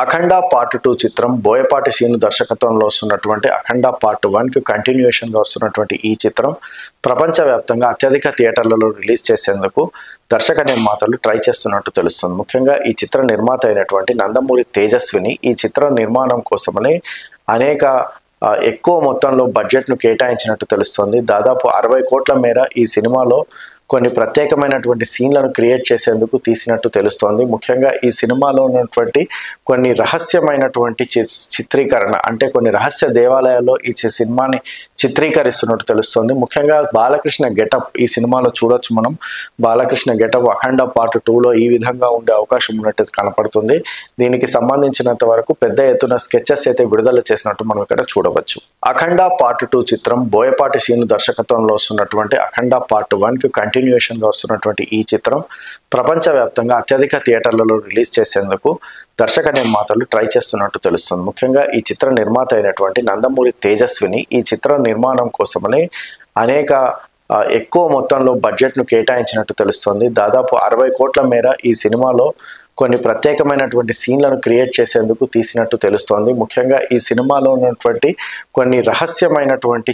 అఖండ part 2 చిత్రం Boyapati scene దర్శకత్వంలో వస్తున్నటువంటి అఖండ పార్ట్ 1కి కంటిన్యూషన్గా వస్తున్నటువంటి ఈ చిత్రం ప్రపంచవ్యాప్తంగా అత్యధిక థియేటర్లలో రిలీజ్ చేసేందుకు దర్శక నిర్మాతలు ట్రై చేస్తున్నట్టు తెలుస్తుంది. ముఖ్యంగా ఈ చిత్ర నిర్మాత అయినటువంటి నందమూరి తేజస్విని ఈ చిత్ర నిర్మాణం కోసమని అనేక ఎక్కువ మొత్తంలో బడ్జెట్ను కేటాయించినట్టు తెలుస్తుంది. దాదాపు 60 కోట్ల మేర ఈ సినిమాలో కొన్ని ప్రత్యేకమైనటువంటి సీన్లను క్రియేట్ చేసేందుకు తీసినట్టు తెలుస్తోంది. ముఖ్యంగా ఈ సినిమాలో ఉన్నటువంటి కొన్ని రహస్యమైనటువంటి చిత్రీకరణ అంటే కొన్ని రహస్య దేవాలయాల్లో ఈ సినిమాని చిత్రీకరిస్తున్నట్టు తెలుస్తోంది. ముఖ్యంగా బాలకృష్ణ గెటప్ ఈ సినిమాలో చూడొచ్చు మనం. బాలకృష్ణ గెటప్ అఖండ పార్ట్ 2లో ఈ విధంగా ఉండే అవకాశం ఉన్నట్టు కనపడుతుంది. దీనికి సంబంధించినంత వరకు పెద్ద ఎత్తున స్కెచెస్ అయితే విడుదల చేసినట్టు మనం ఇక్కడ చూడవచ్చు. అఖండ పార్ట్ 2 చిత్రం బోయపాటి సీను దర్శకత్వంలో వస్తున్నటువంటి అఖండ పార్ట్ 1కి కంటిన్యూషన్గా వస్తున్నటువంటి ఈ చిత్రం ప్రపంచవ్యాప్తంగా అత్యధిక థియేటర్లలో రిలీజ్ చేసేందుకు దర్శక నిర్మాతలు ట్రై చేస్తున్నట్టు తెలుస్తుంది. ముఖ్యంగా ఈ చిత్ర నిర్మాత అయినటువంటి నందమూరి తేజస్విని ఈ చిత్ర నిర్మాణం కోసమని అనేక ఎక్కువ మొత్తంలో బడ్జెట్ను కేటాయించినట్టు తెలుస్తుంది. దాదాపు 60 కోట్ల మేర ఈ సినిమాలో కొన్ని ప్రత్యేకమైనటువంటి సీన్లను క్రియేట్ చేసేందుకు తీసినట్టు తెలుస్తోంది. ముఖ్యంగా ఈ సినిమాలో ఉన్నటువంటి కొన్ని రహస్యమైనటువంటి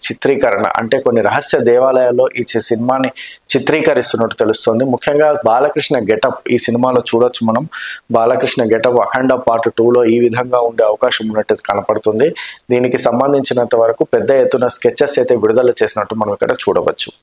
చిత్రీకరణ అంటే కొన్ని రహస్య దేవాలయాల్లో ఈ సినిమాని చిత్రీకరిస్తున్నట్టు తెలుస్తోంది. ముఖ్యంగా బాలకృష్ణ గెటప్ ఈ సినిమాలో చూడొచ్చు మనం. బాలకృష్ణ గెటప్ అఖండ పార్ట్ 2లో ఈ విధంగా ఉండే అవకాశం ఉన్నట్టు కనపడుతుంది. దీనికి సంబంధించినంత వరకు పెద్ద ఎత్తున స్కెచెస్ అయితే విడుదల చేసినట్టు మనం ఇక్కడ చూడవచ్చు.